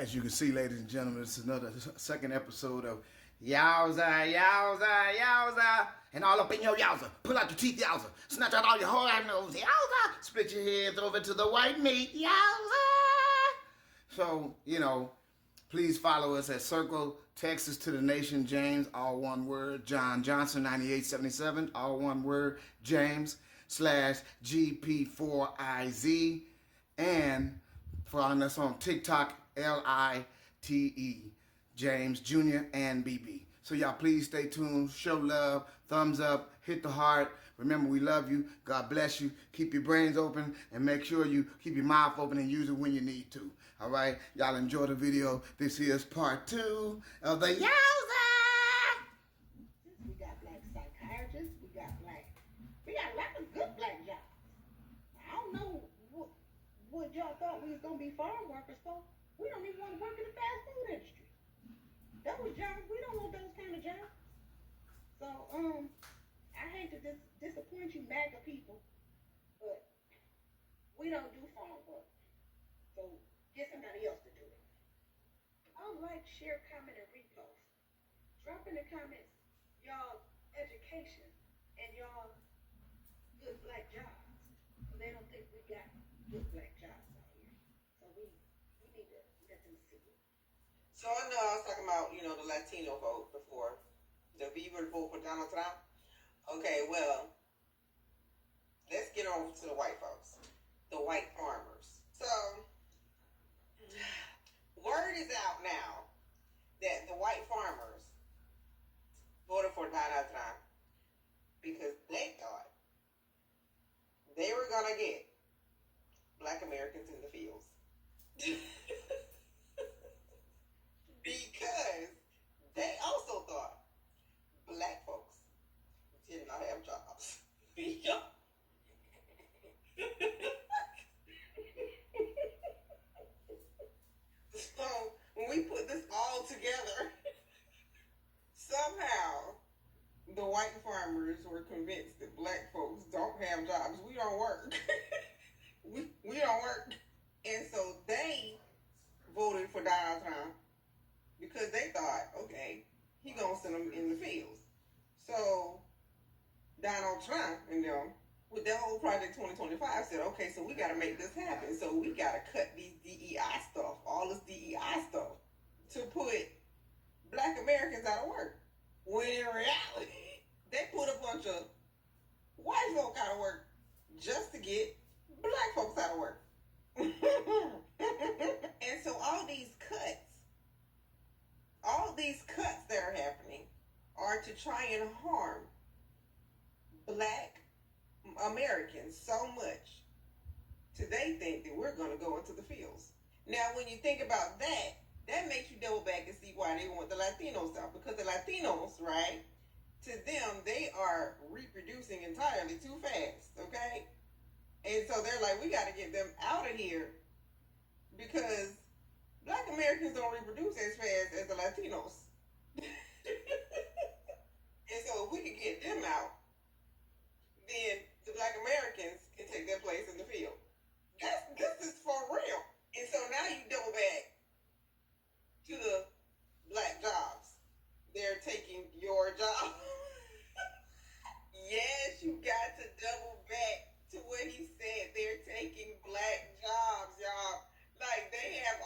As you can see, ladies and gentlemen, this is another second episode of Yowza, Yowza, Yowza. And all up in your yowza. Pull out your teeth, yowza. Snatch out all your hard nose, yowza. Split your heads over to the white meat, yowza. So, please follow us at Circle Texas to the Nation James, all one word. John Johnson, 9877, all one word. James /GP4IZ. And following us on TikTok, LITE, James Jr. and BB. So y'all please stay tuned, show love, thumbs up, hit the heart. Remember, we love you. God bless you. Keep your brains open and make sure you keep your mouth open and use it when you need to. All right? Y'all enjoy the video. This is part 2 of the Yowza! We got black psychiatrists. We got a lot of good black jobs. I don't know what y'all thought we was going to be farm workers for. We don't even want to work in the fast food industry. Those jobs, we don't want those kind of jobs. So, I hate to disappoint you MAGA people, but we don't do farm work. So, get somebody else to do it. Like, share, comment, and repost. Drop in the comments y'all education and y'all good black jobs. So they don't think we got good black jobs out here. So we need to let them see it. So I know I was talking about, the Latino vote before, the Beaver vote for Donald Trump. Okay, well, let's get on to the white folks, the white farmers. So, word is out now that the white farmers voted for Donald Trump because they thought they were going to get black Americans in the fields. Because they also thought black folks did not have jobs. So when we put this all together, somehow the white farmers were convinced that black folks don't have jobs. We don't work. we don't work. And so they voted for Donald Trump because they thought, okay, he gonna send them in the fields. So Donald Trump and them, with that whole Project 2025, said, okay, so we gotta make this happen. So we gotta cut these DEI stuff, all this DEI stuff, to put black Americans out of work. When in reality, they put a bunch of white folk out of work just to get black folks out of work. And so all these cuts that are happening are to try and harm black Americans so much till they think that we're going to go into the fields. Now, when you think about that, that makes you double back and see why they want the Latinos out. Because the Latinos, right, to them, they are reproducing entirely too fast, okay? And so they're like, we got to get them out of here because black Americans don't reproduce as fast as the Latinos. And so if we can get them out, then the black Americans can take their place in the field. This is for real. And so now you double back to the black jobs. They're taking your job. Yes, you got to double back to what he said. They're taking black jobs, y'all. Like, they have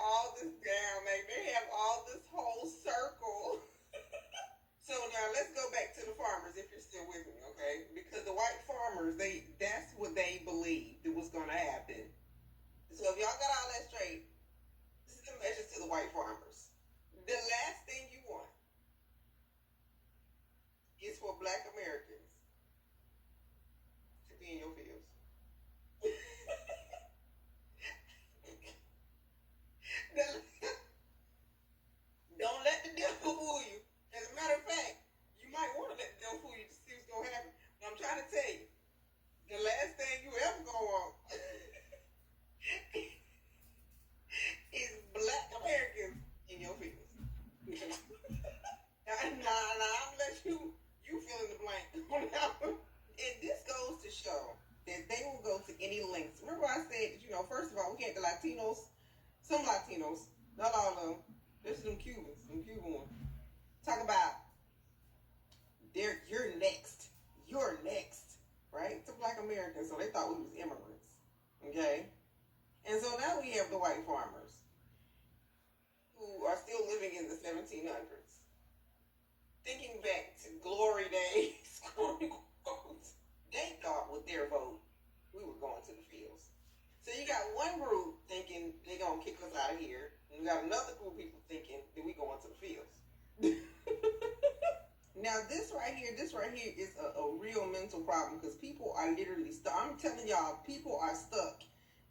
all of them. This is them Cubans, them Cuban ones. Talk about you're next. You're next. Right? To black Americans. So they thought we was immigrants. Okay? And so now we have the white farmers who are still living in the 1700s. Thinking back to glory days, quote unquote, they thought with their vote, we were going to the fields. So you got one group thinking they're going to kick us out of here, and you got another group of people thinking that we going to the fields. Now this right here is a real mental problem because people are literally stuck. I'm telling y'all, people are stuck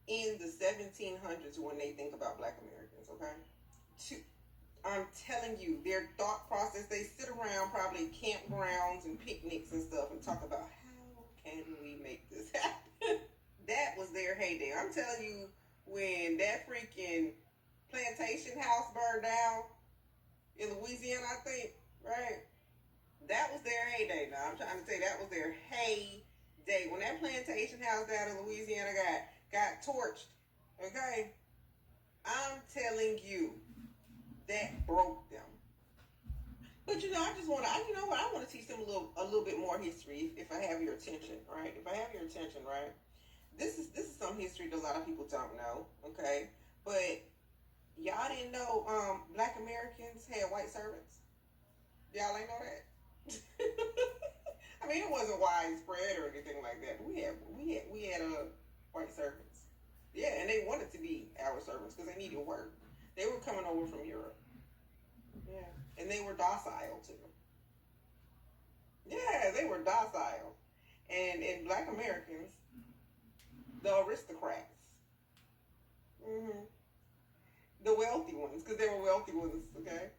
in the 1700s when they think about black Americans, okay? I'm telling you, their thought process, they sit around probably campgrounds and picnics and stuff and talk about how can we make this happen? That was their heyday. I'm telling you, when that freaking plantation house burned down in Louisiana, I think, right? That was their heyday. Now, I'm trying to say that was their heyday. When that plantation house down in Louisiana got torched, okay? I'm telling you, that broke them. But I just want to, I want to teach them a little bit more history if I have your attention, right? If I have your attention, right? This is some history that a lot of people don't know, okay? But y'all didn't know black Americans had white servants? Y'all ain't know that? I mean, it wasn't widespread or anything like that, but we had white servants. Yeah, and they wanted to be our servants because they needed work. They were coming over from Europe. Yeah. And they were docile too. Yeah, they were docile. And black Americans, the aristocrats, the wealthy ones, because they were wealthy ones, okay?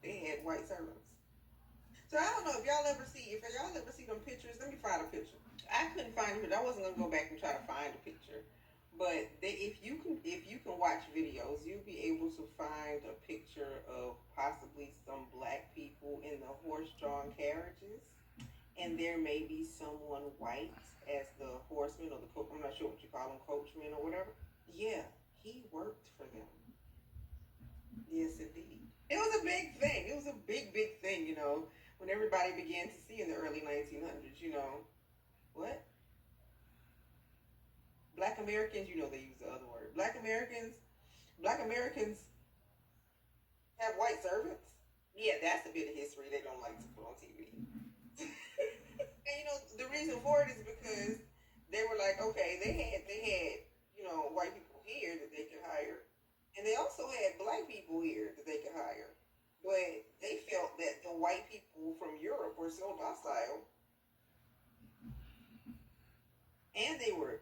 They had white servants. So I don't know if y'all ever see them pictures. Let me find a picture. I couldn't find it. I wasn't gonna go back and try to find a picture. But if you can watch videos, you'll be able to find a picture of possibly some black people in the horse-drawn carriages, and there may be someone white as the horseman or I'm not sure what you call them, coachman or whatever. Yeah, he worked for them. Yes, indeed. It was a big thing. It was a big thing, when everybody began to see in the early 1900s, what? Black Americans, they use the other word. Black Americans have white servants. Yeah, that's a bit of history they don't like to put on TV. And the reason for it is because they were like, okay, they had white people here that they could hire, and they also had black people here that they could hire. But they felt that the white people from Europe were so docile, and they were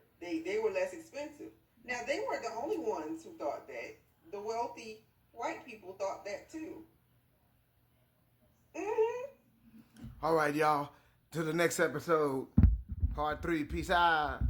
less expensive. Now, they weren't the only ones who thought that. The wealthy white people thought that too. All right, y'all. To the next episode, part 3. Peace out.